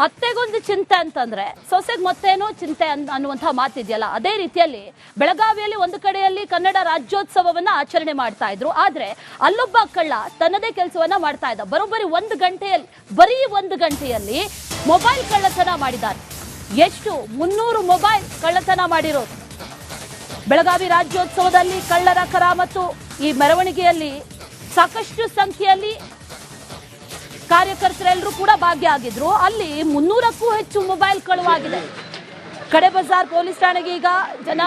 ಅತ್ತೆಗೊಂದು ಚಿಂತೆ ಅಂತಂದ್ರೆ ಸೊಸೆಗೆ ಮತ್ತೇನೋ ಚಿಂತೆ ಅನ್ನುವಂಥ ಮಾತಿದೆಯಲ್ಲ, ಅದೇ ರೀತಿಯಲ್ಲಿ ಬೆಳಗಾವಿಯಲ್ಲಿ ಒಂದು ಕಡೆಯಲ್ಲಿ ಕನ್ನಡ ರಾಜ್ಯೋತ್ಸವವನ್ನ ಆಚರಣೆ ಮಾಡ್ತಾ ಇದ್ರು. ಆದ್ರೆ ಅಲ್ಲೊಬ್ಬ ಕಳ್ಳ ತನ್ನದೇ ಕೆಲಸವನ್ನ ಮಾಡ್ತಾ ಇದ್ದ. ಬರೋಬ್ಬರಿ ಬರೀ ಒಂದು ಗಂಟೆಯಲ್ಲಿ ಮೊಬೈಲ್ ಕಳ್ಳತನ ಮಾಡಿದ್ದಾರೆ. ಎಷ್ಟು 300 ಮೊಬೈಲ್ ಕಳ್ಳತನ ಮಾಡಿರೋದು. ಬೆಳಗಾವಿ ರಾಜ್ಯೋತ್ಸವದಲ್ಲಿ ಕಳ್ಳರ ಕರ ಮತ್ತು ಈ ಮೆರವಣಿಗೆಯಲ್ಲಿ ಸಾಕಷ್ಟು ಸಂಖ್ಯೆಯಲ್ಲಿ ಕಾರ್ಯಕರ್ತರೆಲ್ಲರೂ ಕೂಡ ಭಾಗಿಯಾಗಿದ್ರು. ಅಲ್ಲಿ 300ಕ್ಕೂ ಹೆಚ್ಚು ಮೊಬೈಲ್ ಕಳುವಾಗಿದೆ. ಕಡೆ ಬಜಾರ್ ಪೊಲೀಸ್ ಠಾಣೆಗೆ ಈಗ ಜನ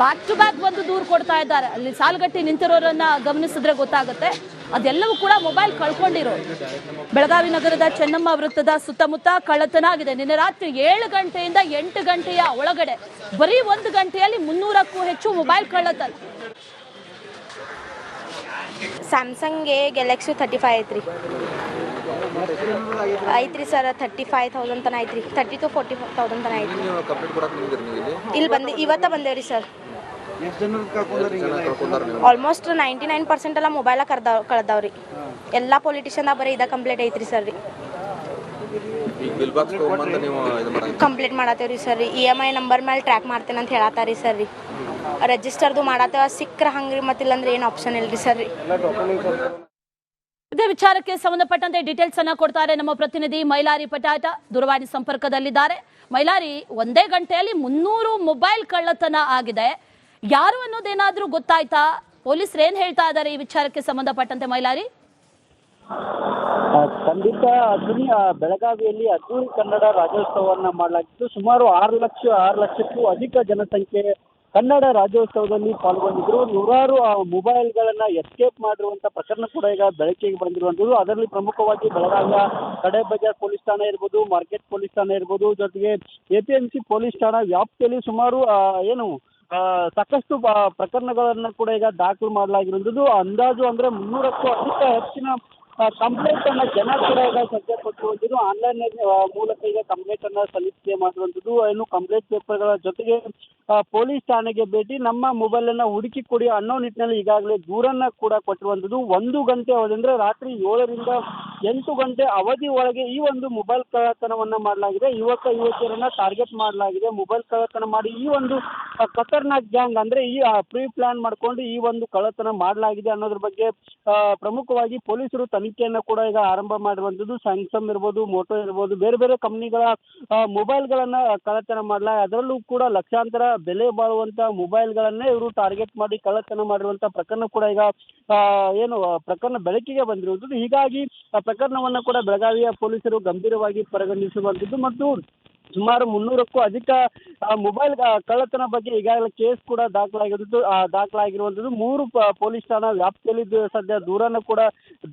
ಬ್ಯಾಕ್ ಟು ಬ್ಯಾಕ್ ಬಂದು ದೂರು ಕೊಡ್ತಾ ಇದ್ದಾರೆ. ಅಲ್ಲಿ ಸಾಲುಗಟ್ಟಿ ನಿಂತಿರೋರನ್ನ ಗಮನಿಸಿದ್ರೆ ಗೊತ್ತಾಗುತ್ತೆ, ಅದೆಲ್ಲವೂ ಕೂಡ ಮೊಬೈಲ್ ಕಳ್ಕೊಂಡಿರೋರು. ಬೆಳಗಾವಿ ನಗರದ ಚೆನ್ನಮ್ಮ ವೃತ್ತದ ಸುತ್ತಮುತ್ತ ಕಳ್ಳತನ ಆಗಿದೆ. ನಿನ್ನೆ ರಾತ್ರಿ 7 ಗಂಟೆಯಿಂದ 8 ಗಂಟೆಯ ಒಳಗಡೆ ಬರೀ ಒಂದು ಗಂಟೆಯಲ್ಲಿ 300ಕ್ಕೂ ಹೆಚ್ಚು ಮೊಬೈಲ್ ಕಳ್ಳತನ. ಸ್ಯಾಮ್ಸಂಗ್ ಗ್ಯಾಲಕ್ಸಿ 35 ಐತ್ರಿ ಸರ್. 35,000 ತನ ಐತ್ರಿ. 30 to 40,000 ತನ ಐತ್ರಿ. ಇಲ್ಲಿ ಇವತ್ತ ಬಂದೇವ್ರಿ ಸರ್. ಆಲ್ಮೋಸ್ಟ್ 99% ಎಲ್ಲ ಮೊಬೈಲ ಕಳ್ದಾವ್ರಿ. ಎಲ್ಲ ಪೊಲಿಟಿಷಿಯನ್ದಾಗ ಬರೀ ಇದ ಕಂಪ್ಲೇಂಟ್ ಐತ್ರಿ ಸರ್. ಕಂಪ್ಲೇಂಟ್ ಮಾಡತ್ತೇವ್ರಿ ಸರ್. EMI ನಂಬರ್ ಮೇಲೆ ಟ್ರ್ಯಾಕ್ ಮಾಡ್ತೇನೆ ಅಂತ ಹೇಳತ್ತಾರಿ ಸರ್ ರೀ. ರಿಜಿಸ್ಟರ್ದು ಮಾಡತ್ತೇವ, ಸಿಕ್ಕ್ರ ಹಂಗ್ರಿ, ಮತ್ತಿಲ್ಲಂದ್ರೆ ಏನು ಆಪ್ಷನ್ ಇಲ್ರಿ ಸರ್ ರೀ. ಇದೇ ವಿಚಾರಕ್ಕೆ ಸಂಬಂಧಪಟ್ಟಂತೆ ಡೀಟೇಲ್ಸ್ ಅನ್ನ ಕೊಡ್ತಾರೆ ನಮ್ಮ ಪ್ರತಿನಿಧಿ ಮೈಲಾರಿ ಪಟಾಟ. ದೂರವಾಣಿ ಸಂಪರ್ಕದಲ್ಲಿದ್ದಾರೆ. ಮೈಲಾರಿ, ಒಂದೇ ಗಂಟೆಯಲ್ಲಿ 300 ಮೊಬೈಲ್ ಕಳ್ಳತನ ಆಗಿದೆ. ಯಾರು ಅನ್ನೋದೇನಾದ್ರೂ ಗೊತ್ತಾಯ್ತಾ? ಪೊಲೀಸರು ಏನ್ ಹೇಳ್ತಾ ಇದ್ದಾರೆ ಈ ವಿಚಾರಕ್ಕೆ ಸಂಬಂಧಪಟ್ಟಂತೆ? ಮೈಲಾರಿ, ಖಂಡಿತ ಅಶ್ವಿನಿ, ಬೆಳಗಾವಿಯಲ್ಲಿ ಅದ್ದೂರಿ ಕನ್ನಡ ರಾಜ್ಯೋತ್ಸವವನ್ನ ಮಾಡಲಾಗಿತ್ತು. ಸುಮಾರು 6 ಲಕ್ಷಕ್ಕೂ ಅಧಿಕ ಜನಸಂಖ್ಯೆ ಕನ್ನಡ ರಾಜ್ಯೋತ್ಸವದಲ್ಲಿ ಪಾಲ್ಗೊಂಡಿದ್ರು. ನೂರಾರು ಮೊಬೈಲ್ಗಳನ್ನ ಎಸ್ಕೇಪ್ ಮಾಡಿರುವಂತ ಪ್ರಕರಣ ಕೂಡ ಈಗ ಬೆಳಕಿಗೆ ಬಂದಿರುವಂತದ್ದು. ಅದರಲ್ಲಿ ಪ್ರಮುಖವಾಗಿ ಬೆಳಗಾವಿಯ ಕಡೆ ಬಜಾರ್ ಪೊಲೀಸ್ ಠಾಣೆ ಇರ್ಬೋದು, ಮಾರ್ಕೆಟ್ ಪೊಲೀಸ್ ಠಾಣೆ ಇರ್ಬೋದು, ಜೊತೆಗೆ APMC ಪೊಲೀಸ್ ಠಾಣಾ ವ್ಯಾಪ್ತಿಯಲ್ಲಿ ಸುಮಾರು ಸಾಕಷ್ಟು ಪ್ರಕರಣಗಳನ್ನ ಕೂಡ ಈಗ ದಾಖಲು ಮಾಡಲಾಗಿರುವಂತದ್ದು. ಅಂದಾಜು ಅಂದ್ರೆ 300ಕ್ಕೂ ಅಧಿಕ ಹೆಚ್ಚಿನ ಕಂಪ್ಲೇಂಟ್ ಅನ್ನ ಜನ ಕೂಡ ಈಗ ಸದ್ಯ ಕೊಟ್ಟಿರುವಂಥದ್ದು. ಆನ್ಲೈನ್ ಮೂಲಕ ಈಗ ಕಂಪ್ಲೇಂಟ್ ಅನ್ನ ಸಲ್ಲಿಕೆ ಮಾಡಿರುವಂಥದ್ದು. ಇನ್ನು ಕಂಪ್ಲೇಂಟ್ ಪೇಪರ್ಗಳ ಜೊತೆಗೆ ಪೊಲೀಸ್ ಠಾಣೆಗೆ ಭೇಟಿ, ನಮ್ಮ ಮೊಬೈಲ್ ಅನ್ನ ಹುಡುಕಿ ಕೊಡಿ ಅನ್ನೋ ನಿಟ್ಟಿನಲ್ಲಿ ಈಗಾಗಲೇ ದೂರನ್ನ ಕೂಡ ಕೊಟ್ಟಿರುವಂಥದ್ದು. 1 ಗಂಟೆ ಅವಧಿ ಅಂದ್ರೆ ರಾತ್ರಿ 7 ರಿಂದ 8 ಗಂಟೆ ಅವಧಿ ಒಳಗೆ ಈ ಒಂದು ಮೊಬೈಲ್ ಕಳ್ಳತನವನ್ನ ಮಾಡಲಾಗಿದೆ. ಯುವತಿಯರನ್ನ ಟಾರ್ಗೆಟ್ ಮಾಡಲಾಗಿದೆ. ಮೊಬೈಲ್ ಕಳ್ಳತನ ಮಾಡಿ ಈ ಒಂದು ಖತರ್ನಾಕ್ ಗ್ಯಾಂಗ್ ಅಂದ್ರೆ ಈ ಪ್ರೀ ಪ್ಲಾನ್ ಮಾಡ್ಕೊಂಡು ಈ ಒಂದು ಕಳ್ಳತನ ಮಾಡಲಾಗಿದೆ ಅನ್ನೋದ್ರ ಬಗ್ಗೆ ಪ್ರಮುಖವಾಗಿ ಪೊಲೀಸರು ತನಿಖೆಯನ್ನ ಕೂಡ ಈಗ ಆರಂಭ ಮಾಡಿರುವಂತದ್ದು. ಸ್ಯಾಮ್ಸಂಗ್ ಇರ್ಬೋದು, ಮೋಟೋ ಇರ್ಬೋದು, ಬೇರೆ ಬೇರೆ ಕಂಪನಿಗಳ ಮೊಬೈಲ್ಗಳನ್ನ ಕಳ್ಳತನ ಮಾಡಲಾಗಿದೆ. ಅದರಲ್ಲೂ ಕೂಡ ಲಕ್ಷಾಂತರ ಬೆಲೆ ಬಾಳುವಂತ ಮೊಬೈಲ್ಗಳನ್ನೇ ಇವರು ಟಾರ್ಗೆಟ್ ಮಾಡಿ ಕಳ್ಳತನ ಮಾಡಿರುವಂತ ಪ್ರಕರಣ ಕೂಡ ಈಗ ಪ್ರಕರಣ ಬೆಳಕಿಗೆ ಬಂದಿರುವಂತದ್ದು. ಹೀಗಾಗಿ ಪ್ರಕರಣವನ್ನ ಕೂಡ ಬೆಳಗಾವಿಯ ಪೊಲೀಸರು ಗಂಭೀರವಾಗಿ ಪರಿಗಣಿಸುವಂತದ್ದು ಮತ್ತು ಸುಮಾರು 300ಕ್ಕೂ ಅಧಿಕ ಮೊಬೈಲ್ ಕಳ್ಳತನ ಬಗ್ಗೆ ಈಗಾಗಲೇ ಕೇಸ್ ಕೂಡ ದಾಖಲಾಗಿರುವಂತದ್ದು. 3 ಪೊಲೀಸ್ ಠಾಣಾ ವ್ಯಾಪ್ತಿಯಲ್ಲಿ ಸದ್ಯ ದೂರನ್ನು ಕೂಡ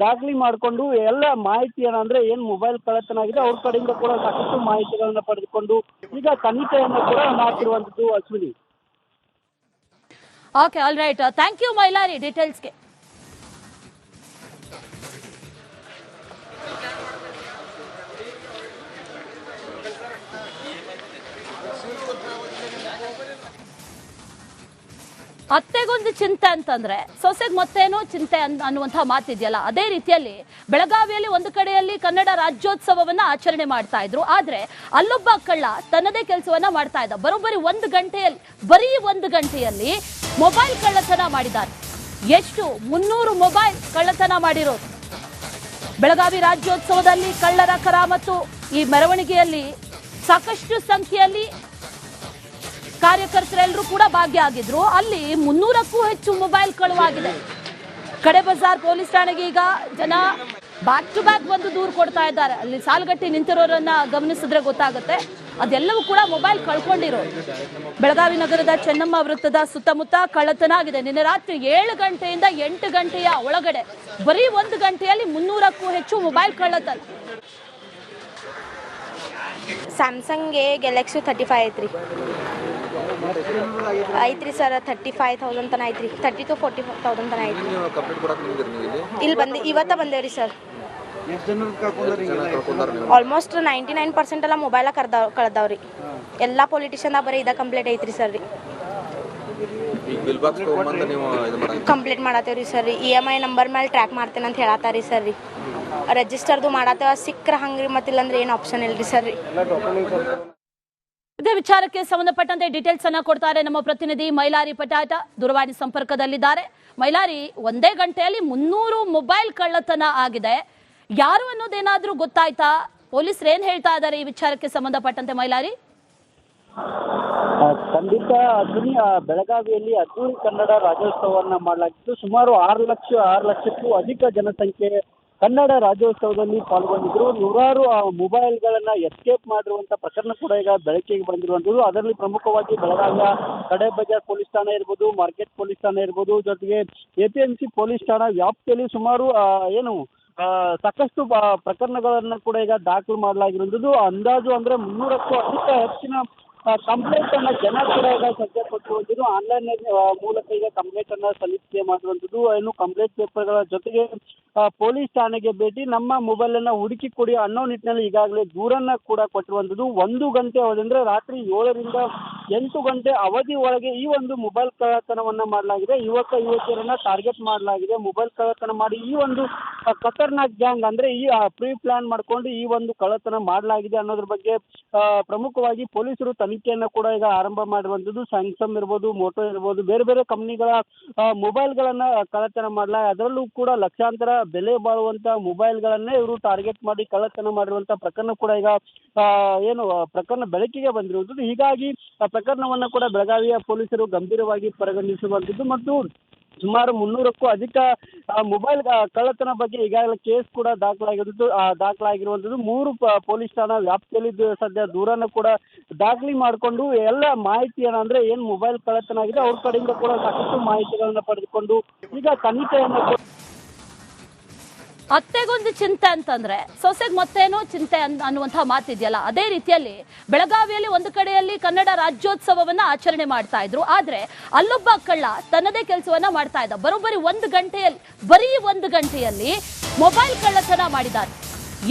ದಾಖಲೆ ಮಾಡಿಕೊಂಡು ಎಲ್ಲ ಮಾಹಿತಿಯನ್ನ ಅಂದ್ರೆ ಏನ್ ಮೊಬೈಲ್ ಕಳ್ಳತನ ಆಗಿದೆ ಅವ್ರ ಕಡೆಯಿಂದ ಕೂಡ ಸಾಕಷ್ಟು ಮಾಹಿತಿಗಳನ್ನ ಪಡೆದುಕೊಂಡು ಈಗ ತನಿಖೆಯನ್ನು ಕೂಡ ಮಾಡ್ತಿರುವಂತದ್ದು. Ashwini, okay, all right, thank you Mailari ಡೀಟೇಲ್ಸ್ಗೆ. ಅತ್ತೆಗೊಂದು ಚಿಂತೆ ಅಂತಂದ್ರೆ ಸೊಸೆಗೆ ಮತ್ತೇನೋ ಚಿಂತೆ ಅನ್ನುವಂಥ ಮಾತಿದೆಯಲ್ಲ, ಅದೇ ರೀತಿಯಲ್ಲಿ ಬೆಳಗಾವಿಯಲ್ಲಿ ಒಂದು ಕಡೆಯಲ್ಲಿ ಕನ್ನಡ ರಾಜ್ಯೋತ್ಸವವನ್ನ ಆಚರಣೆ ಮಾಡ್ತಾ ಇದ್ರು. ಆದ್ರೆ ಅಲ್ಲೊಬ್ಬ ಕಳ್ಳ ತನ್ನದೇ ಕೆಲಸವನ್ನ ಮಾಡ್ತಾ ಇದ್ದ. ಬರೋಬ್ಬರಿ ಒಂದು ಗಂಟೆಯಲ್ಲಿ ಮೊಬೈಲ್ ಕಳ್ಳತನ ಮಾಡಿದ್ದಾರೆ. ಎಷ್ಟು 300 ಮೊಬೈಲ್ ಕಳ್ಳತನ ಮಾಡಿರೋದು. ಬೆಳಗಾವಿ ರಾಜ್ಯೋತ್ಸವದಲ್ಲಿ ಕಳ್ಳರ ಕರ ಮತ್ತು ಈ ಮೆರವಣಿಗೆಯಲ್ಲಿ ಸಾಕಷ್ಟು ಸಂಖ್ಯೆಯಲ್ಲಿ ಕಾರ್ಯಕರ್ತರೆಲ್ಲರೂ ಕೂಡ ಭಾಗಿಯಾಗಿದ್ರು. ಅಲ್ಲಿ 300ಕ್ಕೂ ಹೆಚ್ಚು ಮೊಬೈಲ್ ಕಳುವಾಗಿದೆ. ಕಡೆ ಬಜಾರ್ ಪೊಲೀಸ್ ಠಾಣೆಗೆ ಈಗ ಜನ ಬ್ಯಾಕ್ ಟು ಬ್ಯಾಕ್ ಬಂದು ದೂರು ಕೊಡ್ತಾ ಇದ್ದಾರೆ. ಅಲ್ಲಿ ಸಾಲುಗಟ್ಟಿ ನಿಂತಿರೋರನ್ನ ಗಮನಿಸಿದ್ರೆ ಗೊತ್ತಾಗುತ್ತೆ, ಅದೆಲ್ಲವೂ ಕೂಡ ಮೊಬೈಲ್ ಕಳ್ಕೊಂಡಿರೋರು. ಬೆಳಗಾವಿ ನಗರದ ಚೆನ್ನಮ್ಮ ವೃತ್ತದ ಸುತ್ತಮುತ್ತ ಕಳ್ಳತನ ಆಗಿದೆ. ನಿನ್ನೆ ರಾತ್ರಿ 7 ಗಂಟೆಯಿಂದ 8 ಗಂಟೆಯ ಒಳಗಡೆ ಬರೀ ಒಂದು ಗಂಟೆಯಲ್ಲಿ 300ಕ್ಕೂ ಹೆಚ್ಚು ಮೊಬೈಲ್ ಕಳ್ಳತನ. ಸ್ಯಾಮ್ಸಂಗ್ ಗ್ಯಾಲಕ್ಸಿ 35 ಐತ್ರಿ ಸರ್. 35,000 ತನ ಐತ್ರಿ. 30 to 40,000 ತನ ಐತ್ರಿ. ಇಲ್ಲಿ ಇವತ್ತ ಬಂದೇವ್ರಿ ಸರ್. ಆಲ್ಮೋಸ್ಟ್ 99% ಎಲ್ಲ ಮೊಬೈಲ ಕಳ್ದಾವ್ರಿ. ಎಲ್ಲ ಪೊಲಿಟಿಷಿಯನ್ದಾಗ ಬರೀ ಇದ ಕಂಪ್ಲೇಂಟ್ ಐತ್ರಿ ಸರ್ ರೀ. ಕಂಪ್ಲೇಂಟ್ ಮಾಡತ್ತೇವ್ರಿ ಸರ್. EMI ನಂಬರ್ ಮೇಲೆ ಟ್ರ್ಯಾಕ್ ಮಾಡ್ತೇನೆ ಅಂತ ಹೇಳತ್ತಾರಿ ಸರ್ ರೀ. ರಿಜಿಸ್ಟರ್ದು ಮಾಡತ್ತೇವ ಸಿಕ್ಕ್ರ ಹಂಗ್ರಿ ಮತ್ತಿಲ್ಲಂದ್ರೆ ಏನು ಆಪ್ಷನ್ ಇಲ್ರಿ ಸರ್ ರೀ. ಇದೇ ವಿಚಾರಕ್ಕೆ ಸಂಬಂಧಪಟ್ಟಂತೆ ಡೀಟೇಲ್ಸ್ ಅನ್ನ ಕೊಡ್ತಾರೆ ನಮ್ಮ ಪ್ರತಿನಿಧಿ ಮೈಲಾರಿ ಪಟಾಟ, ದೂರವಾಣಿ ಸಂಪರ್ಕದಲ್ಲಿದ್ದಾರೆ. ಮೈಲಾರಿ, ಒಂದೇ ಗಂಟೆಯಲ್ಲಿ 300 ಮೊಬೈಲ್ ಕಳ್ಳತನ ಆಗಿದೆ. ಯಾರು ಅನ್ನೋದೇನಾದ್ರೂ ಗೊತ್ತಾಯ್ತಾ? ಪೊಲೀಸರು ಏನ್ ಹೇಳ್ತಾ ಇದ್ದಾರೆ ಈ ವಿಚಾರಕ್ಕೆ ಸಂಬಂಧಪಟ್ಟಂತೆ ಮೈಲಾರಿ? ಖಂಡಿತ ಅಶ್ವಿನಿ, ಬೆಳಗಾವಿಯಲ್ಲಿ ಅದ್ದೂರಿ ಕನ್ನಡ ರಾಜ್ಯೋತ್ಸವವನ್ನ ಮಾಡಲಾಗಿತ್ತು. ಸುಮಾರು 6 ಲಕ್ಷಕ್ಕೂ ಅಧಿಕ ಜನಸಂಖ್ಯೆ ಕನ್ನಡ ರಾಜ್ಯೋತ್ಸವದಲ್ಲಿ ಪಾಲ್ಗೊಂಡಿದ್ರು. ನೂರಾರು ಮೊಬೈಲ್ಗಳನ್ನ ಎಸ್ಕೇಪ್ ಮಾಡಿರುವಂತ ಪ್ರಕರಣ ಕೂಡ ಈಗ ಬೆಳಕಿಗೆ ಬಂದಿರುವಂತದ್ದು. ಅದರಲ್ಲಿ ಪ್ರಮುಖವಾಗಿ ಬೆಳಗಾವಿಯ ಕಡೆ ಬಜಾರ್ ಪೊಲೀಸ್ ಠಾಣೆ ಇರ್ಬೋದು, ಮಾರ್ಕೆಟ್ ಪೊಲೀಸ್ ಠಾಣೆ ಇರ್ಬೋದು, ಜೊತೆಗೆ APMC ಪೊಲೀಸ್ ಠಾಣಾ ವ್ಯಾಪ್ತಿಯಲ್ಲಿ ಸುಮಾರು ಸಾಕಷ್ಟು ಪ್ರಕರಣಗಳನ್ನ ಕೂಡ ಈಗ ದಾಖಲು ಮಾಡಲಾಗಿರುವಂತದ್ದು. ಅಂದಾಜು ಅಂದ್ರೆ 300ಕ್ಕೂ ಹೆಚ್ಚಿನ ಕಂಪ್ಲೇಂಟ್ ಅನ್ನ ಜನ ಕೂಡ ಈಗ ಸದ್ಯ ಕೊಟ್ಟಿರುವಂತದ್ದು. ಆನ್ಲೈನ್ ಮೂಲಕ ಈಗ ಕಂಪ್ಲೇಂಟ್ ಅನ್ನ ಸಲ್ಲಿಕೆ ಮಾಡಿರುವಂತದ್ದು. ಇನ್ನು ಕಂಪ್ಲೇಂಟ್ ಪೇಪರ್ಗಳ ಜೊತೆಗೆ ಪೊಲೀಸ್ ಠಾಣೆಗೆ ಭೇಟಿ, ನಮ್ಮ ಮೊಬೈಲ್ ಅನ್ನ ಹುಡುಕಿ ಕೊಡಿ ಅನ್ನೋ ನಿಟ್ಟಿನಲ್ಲಿ ಈಗಾಗಲೇ ದೂರನ್ನ ಕೂಡ ಕೊಟ್ಟಿರುವಂತದ್ದು. 1 ಗಂಟೆ ಅವಧಿ ಅಂದ್ರೆ ರಾತ್ರಿ 7 ರಿಂದ 8 ಗಂಟೆ ಅವಧಿ ಒಳಗೆ ಈ ಒಂದು ಮೊಬೈಲ್ ಕಳ್ಳತನವನ್ನ ಮಾಡಲಾಗಿದೆ. ಯುವತಿಯರನ್ನ ಟಾರ್ಗೆಟ್ ಮಾಡಲಾಗಿದೆ. ಮೊಬೈಲ್ ಕಳ್ಳತನ ಮಾಡಿ ಈ ಒಂದು ಖತರ್ನಾಕ್ ಗ್ಯಾಂಗ್ ಅಂದ್ರೆ ಈ ಪ್ರೀ ಪ್ಲಾನ್ ಮಾಡ್ಕೊಂಡು ಈ ಒಂದು ಕಳ್ಳತನ ಮಾಡಲಾಗಿದೆ ಅನ್ನೋದ್ರ ಬಗ್ಗೆ ಪ್ರಮುಖವಾಗಿ ಪೊಲೀಸರು ತನಿಖೆಯನ್ನ ಕೂಡ ಈಗ ಆರಂಭ ಮಾಡಿರುವಂತದ್ದು. ಸ್ಯಾಮ್ಸಂಗ್ ಇರ್ಬೋದು, ಮೋಟೋ ಇರ್ಬೋದು, ಬೇರೆ ಬೇರೆ ಕಂಪನಿಗಳ ಮೊಬೈಲ್ಗಳನ್ನ ಕಳ್ಳತನ ಮಾಡಲಾಗಿದೆ. ಅದರಲ್ಲೂ ಕೂಡ ಲಕ್ಷಾಂತರ ಬೆಲೆ ಬಾಳುವಂತ ಮೊಬೈಲ್ಗಳನ್ನೇ ಇವರು ಟಾರ್ಗೆಟ್ ಮಾಡಿ ಕಳ್ಳತನ ಮಾಡಿರುವಂತ ಪ್ರಕರಣ ಕೂಡ ಈಗ ಪ್ರಕರಣ ಬೆಳಕಿಗೆ ಬಂದಿರುವಂತದ್ದು. ಹೀಗಾಗಿ ಪ್ರಕರಣವನ್ನ ಕೂಡ ಬೆಳಗಾವಿಯ ಪೊಲೀಸರು ಗಂಭೀರವಾಗಿ ಪರಿಗಣಿಸುವಂತದ್ದು ಮತ್ತು ಸುಮಾರು 300ಕ್ಕೂ ಅಧಿಕ ಮೊಬೈಲ್ ಕಳ್ಳತನ ಬಗ್ಗೆ ಈಗಾಗಲೇ ಕೇಸ್ ಕೂಡ ದಾಖಲಾಗಿರುವಂತದ್ದು. 3 ಪೊಲೀಸ್ ಠಾಣಾ ವ್ಯಾಪ್ತಿಯಲ್ಲಿ ಸದ್ಯ ದೂರನ್ನು ಕೂಡ ದಾಖಲೆ ಮಾಡಿಕೊಂಡು ಎಲ್ಲ ಮಾಹಿತಿಯನ್ನ ಅಂದ್ರೆ ಏನ್ ಮೊಬೈಲ್ ಕಳ್ಳತನ ಆಗಿದೆ ಅವ್ರ ಕಡೆಯಿಂದ ಕೂಡ ಸಾಕಷ್ಟು ಮಾಹಿತಿಗಳನ್ನ ಪಡೆದುಕೊಂಡು ಈಗ ತನಿಖೆಯನ್ನು ಅತ್ತೆಗೊಂದು ಚಿಂತೆ ಅಂತಂದ್ರೆ ಸೊಸೆಗೆ ಮತ್ತೇನೋ ಚಿಂತೆ ಅನ್ನುವಂತಹ ಮಾತಿದೆಯಲ್ಲ, ಅದೇ ರೀತಿಯಲ್ಲಿ ಬೆಳಗಾವಿಯಲ್ಲಿ ಒಂದು ಕಡೆಯಲ್ಲಿ ಕನ್ನಡ ರಾಜ್ಯೋತ್ಸವವನ್ನ ಆಚರಣೆ ಮಾಡ್ತಾ ಇದ್ರು. ಆದ್ರೆ ಅಲ್ಲೊಬ್ಬ ಕಳ್ಳ ತನ್ನದೇ ಕೆಲಸವನ್ನ ಮಾಡ್ತಾ ಇದ್ದ. ಬರೀ ಒಂದು ಗಂಟೆಯಲ್ಲಿ ಮೊಬೈಲ್ ಕಳ್ಳತನ ಮಾಡಿದ್ದಾರೆ.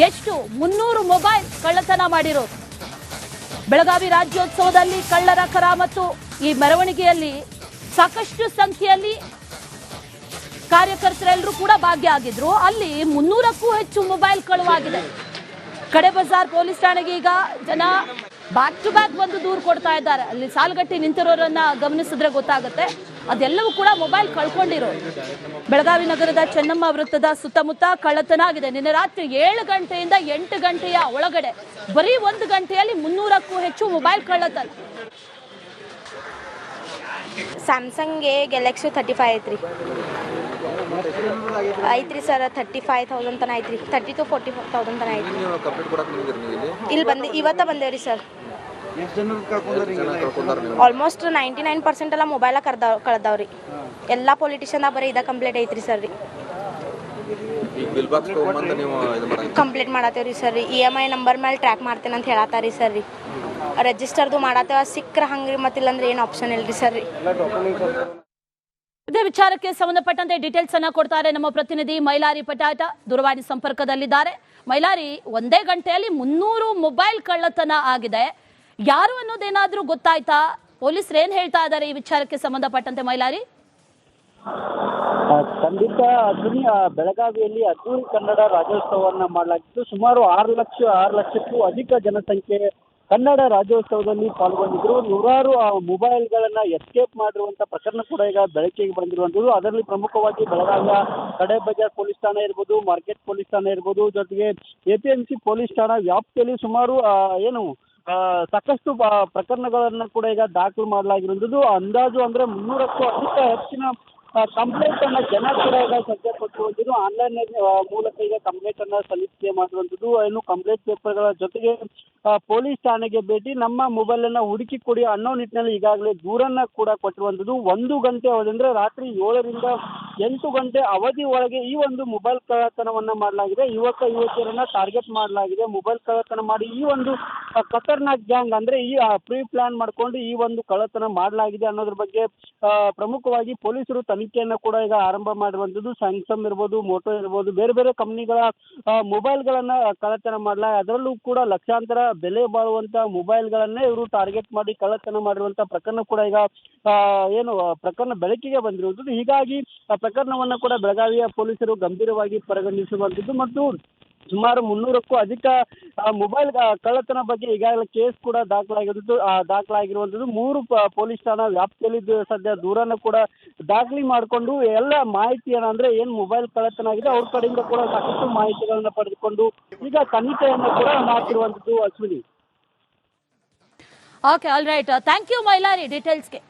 ಎಷ್ಟು? 300 ಮೊಬೈಲ್ ಕಳ್ಳತನ ಮಾಡಿರೋದು. ಬೆಳಗಾವಿ ರಾಜ್ಯೋತ್ಸವದಲ್ಲಿ ಕಳ್ಳರ ಕರ ಮತ್ತು ಈ ಮೆರವಣಿಗೆಯಲ್ಲಿ ಸಾಕಷ್ಟು ಸಂಖ್ಯೆಯಲ್ಲಿ ಕಾರ್ಯಕರ್ತರೆಲ್ಲರೂ ಕೂಡ ಭಾಗಿಯಾಗಿದ್ರು. ಅಲ್ಲಿ 300ಕ್ಕೂ ಹೆಚ್ಚು ಮೊಬೈಲ್ ಕಳುವಾಗಿದೆ. ಕಡೆ ಬಜಾರ್ ಪೊಲೀಸ್ ಠಾಣೆಗೆ ಈಗ ಜನ ಬ್ಯಾಕ್ ಟು ಬ್ಯಾಕ್ ಬಂದು ದೂರು ಕೊಡ್ತಾ ಇದ್ದಾರೆ. ಅಲ್ಲಿ ಸಾಲ್ಗಟ್ಟಿ ನಿಂತಿರೋರನ್ನ ಗಮನಿಸಿದ್ರೆ ಗೊತ್ತಾಗುತ್ತೆ, ಅದೆಲ್ಲವೂ ಕೂಡ ಮೊಬೈಲ್ ಕಳ್ಕೊಂಡಿರೋರು. ಬೆಳಗಾವಿ ನಗರದ ಚೆನ್ನಮ್ಮ ವೃತ್ತದ ಸುತ್ತಮುತ್ತ ಕಳ್ಳತನ ಆಗಿದೆ. ನಿನ್ನೆ ರಾತ್ರಿ 7 ಗಂಟೆಯಿಂದ 8 ಗಂಟೆಯ ಒಳಗಡೆ ಬರೀ 1 ಗಂಟೆಯಲ್ಲಿ 300ಕ್ಕೂ ಹೆಚ್ಚು ಮೊಬೈಲ್ ಕಳ್ಳತನ. ಸ್ಯಾಮ್ಸಂಗ್ ಗ್ಯಾಲಕ್ಸಿ 35 ಐತ್ರಿ ಸರ್. 35,000 ತನ ಐತ್ರಿ. 30,000 to 40,000 ತನ ಐತ್ರಿ. ಇಲ್ಲಿ ಇವತ್ತ ಬಂದೇವ್ರಿ ಸರ್. ಆಲ್ಮೋಸ್ಟ್ 99% ಎಲ್ಲ ಮೊಬೈಲ ಕಳ್ದಾವ್ರಿ. ಎಲ್ಲ ಪೊಲಿಟಿಷಿಯನ್ದಾಗ ಬರೀ ಇದ ಕಂಪ್ಲೇಂಟ್ ಐತ್ರಿ ಸರ್ ರೀ. ಕಂಪ್ಲೇಂಟ್ ಮಾಡತ್ತೇವ್ರಿ ಸರ್ ರೀ. EMI ನಂಬರ್ ಮೇಲೆ ಟ್ರ್ಯಾಕ್ ಮಾಡ್ತೇನೆ ಅಂತ ಹೇಳತ್ತಾರಿ ಸರ್ ರೀ. ರಿಜಿಸ್ಟರ್ದು ಮಾಡತ್ತೇವ ಸಿಕ್ಕ್ರ ಹಂಗ್ರಿ ಮತ್ತಿಲ್ಲಂದ್ರೆ ಏನು ಆಪ್ಷನ್ ಇಲ್ರಿ ಸರ್ ರೀ. ಇದೇ ವಿಚಾರಕ್ಕೆ ಸಂಬಂಧಪಟ್ಟಂತೆ ಡೀಟೇಲ್ಸ್ ಅನ್ನ ಕೊಡ್ತಾರೆ ನಮ್ಮ ಪ್ರತಿನಿಧಿ ಮೈಲಾರಿ ಪಟಾಟ, ದೂರವಾಣಿ ಸಂಪರ್ಕದಲ್ಲಿದ್ದಾರೆ. ಮೈಲಾರಿ, ಒಂದೇ ಗಂಟೆಯಲ್ಲಿ 300 ಮೊಬೈಲ್ ಕಳ್ಳತನ ಆಗಿದೆ. ಯಾರು ಅನ್ನೋದೇನಾದ್ರೂ ಗೊತ್ತಾಯ್ತಾ? ಪೊಲೀಸರು ಏನ್ ಹೇಳ್ತಾ ಇದ್ದಾರೆ ಈ ವಿಚಾರಕ್ಕೆ ಸಂಬಂಧಪಟ್ಟಂತೆ ಮೈಲಾರಿ? ಖಂಡಿತ ಅಶ್ವಿನಿ, ಬೆಳಗಾವಿಯಲ್ಲಿ ಅದ್ದೂರಿ ಕನ್ನಡ ರಾಜ್ಯೋತ್ಸವವನ್ನ ಮಾಡಲಾಗಿತ್ತು. ಸುಮಾರು 6 ಲಕ್ಷಕ್ಕೂ ಅಧಿಕ ಜನಸಂಖ್ಯೆ ಕನ್ನಡ ರಾಜ್ಯೋತ್ಸವದಲ್ಲಿ ಪಾಲ್ಗೊಂಡಿದ್ರು. ನೂರಾರು ಮೊಬೈಲ್ಗಳನ್ನ ಎಸ್ಕೇಪ್ ಮಾಡಿರುವಂತ ಪ್ರಕರಣ ಕೂಡ ಈಗ ಬೆಳಕಿಗೆ ಬಂದಿರುವಂತದ್ದು. ಅದರಲ್ಲಿ ಪ್ರಮುಖವಾಗಿ ಬೆಳಗಾವಿಯ ಕಡೆ ಬಜಾರ್ ಪೊಲೀಸ್ ಠಾಣೆ ಇರ್ಬೋದು, ಮಾರ್ಕೆಟ್ ಪೊಲೀಸ್ ಠಾಣೆ ಇರ್ಬೋದು, ಜೊತೆಗೆ APMC ಪೊಲೀಸ್ ಠಾಣಾ ವ್ಯಾಪ್ತಿಯಲ್ಲಿ ಸುಮಾರು ಸಾಕಷ್ಟು ಪ್ರಕರಣಗಳನ್ನ ಕೂಡ ಈಗ ದಾಖಲು ಮಾಡಲಾಗಿರುವಂತದ್ದು. ಅಂದಾಜು ಅಂದ್ರೆ 300ಕ್ಕೂ ಹೆಚ್ಚಿನ ಕಂಪ್ಲೇಂಟ್ ಅನ್ನ ಜನ ಕೂಡ ಈಗ ಸದ್ಯ ಕೊಟ್ಟಿರುವಂತದ್ದು. ಆನ್ಲೈನ್ ಮೂಲಕ ಈಗ ಕಂಪ್ಲೇಂಟ್ ಅನ್ನ ಸಲ್ಲಿಕೆ ಮಾಡಿರುವಂತದ್ದು. ಇನ್ನು ಕಂಪ್ಲೇಂಟ್ ಪೇಪರ್ಗಳ ಜೊತೆಗೆ ಪೊಲೀಸ್ ಠಾಣೆಗೆ ಭೇಟಿ, ನಮ್ಮ ಮೊಬೈಲ್ ಅನ್ನ ಹುಡುಕಿ ಕೊಡಿ ಅನ್ನೋ ನಿಟ್ಟಿನಲ್ಲಿ ಈಗಾಗಲೇ ದೂರನ್ನ ಕೂಡ ಕೊಟ್ಟಿರುವಂತದ್ದು. 1 ಗಂಟೆ ಅವಧಿ ಅಂದ್ರೆ ರಾತ್ರಿ 7 ರಿಂದ 8 ಗಂಟೆ ಅವಧಿ ಒಳಗೆ ಈ ಒಂದು ಮೊಬೈಲ್ ಕಳ್ಳತನವನ್ನ ಮಾಡಲಾಗಿದೆ. ಯುವತಿಯರನ್ನ ಟಾರ್ಗೆಟ್ ಮಾಡಲಾಗಿದೆ. ಮೊಬೈಲ್ ಕಳ್ಳತನ ಮಾಡಿ ಈ ಒಂದು ಖತರ್ನಾಕ್ ಗ್ಯಾಂಗ್ ಅಂದ್ರೆ ಈ ಪ್ರೀ ಪ್ಲಾನ್ ಮಾಡ್ಕೊಂಡು ಈ ಒಂದು ಕಳ್ಳತನ ಮಾಡಲಾಗಿದೆ ಅನ್ನೋದ್ರ ಬಗ್ಗೆ ಪ್ರಮುಖವಾಗಿ ಪೊಲೀಸರು ತನಿಖೆಯನ್ನ ಕೂಡ ಈಗ ಆರಂಭ ಮಾಡಿರುವಂತದ್ದು. ಸ್ಯಾಮ್ಸಂಗ್ ಇರ್ಬೋದು, ಮೋಟೋ ಇರ್ಬೋದು, ಬೇರೆ ಬೇರೆ ಕಂಪನಿಗಳ ಮೊಬೈಲ್ಗಳನ್ನ ಕಳ್ಳತನ ಮಾಡಲಾಗಿದೆ. ಅದರಲ್ಲೂ ಕೂಡ ಲಕ್ಷಾಂತರ ಬೆಲೆ ಬಾಳುವಂತ ಮೊಬೈಲ್ಗಳನ್ನೇ ಇವರು ಟಾರ್ಗೆಟ್ ಮಾಡಿ ಕಳ್ಳತನ ಮಾಡಿರುವಂತ ಪ್ರಕರಣ ಕೂಡ ಈಗ ಪ್ರಕರಣ ಬೆಳಕಿಗೆ ಬಂದಿರುವುದು. ಹೀಗಾಗಿ ಆ ಪ್ರಕರಣವನ್ನ ಕೂಡ ಬೆಳಗಾವಿಯ ಪೊಲೀಸರು ಗಂಭೀರವಾಗಿ ಪರಿಗಣಿಸುವಂತದ್ದು ಮತ್ತು ಸುಮಾರು 300ಕ್ಕೂ ಅಧಿಕ ಮೊಬೈಲ್ ಕಳ್ಳತನ ಬಗ್ಗೆ ಈಗಾಗಲೇ ಕೇಸ್ ಕೂಡ ದಾಖಲಾಗಿರುವಂತದ್ದು. 3 ಪೊಲೀಸ್ ಠಾಣಾ ವ್ಯಾಪ್ತಿಯಲ್ಲಿ ಸದ್ಯ ದೂರನ್ನು ಕೂಡ ದಾಖಲೆ ಮಾಡಿಕೊಂಡು ಎಲ್ಲ ಮಾಹಿತಿಯನ್ನ ಅಂದ್ರೆ ಏನ್ ಮೊಬೈಲ್ ಕಳ್ಳತನ ಆಗಿದೆ ಅವ್ರ ಕಡೆಯಿಂದ ಕೂಡ ಸಾಕಷ್ಟು ಮಾಹಿತಿಗಳನ್ನ ಪಡೆದುಕೊಂಡು ಈಗ ತನಿಖೆಯನ್ನು ಕೂಡ ಮಾಡ್ತಿರುವಂತದ್ದು. Ashwini. Okay, all right, thank you Mailari ಡೀಟೇಲ್ಸ್ಗೆ.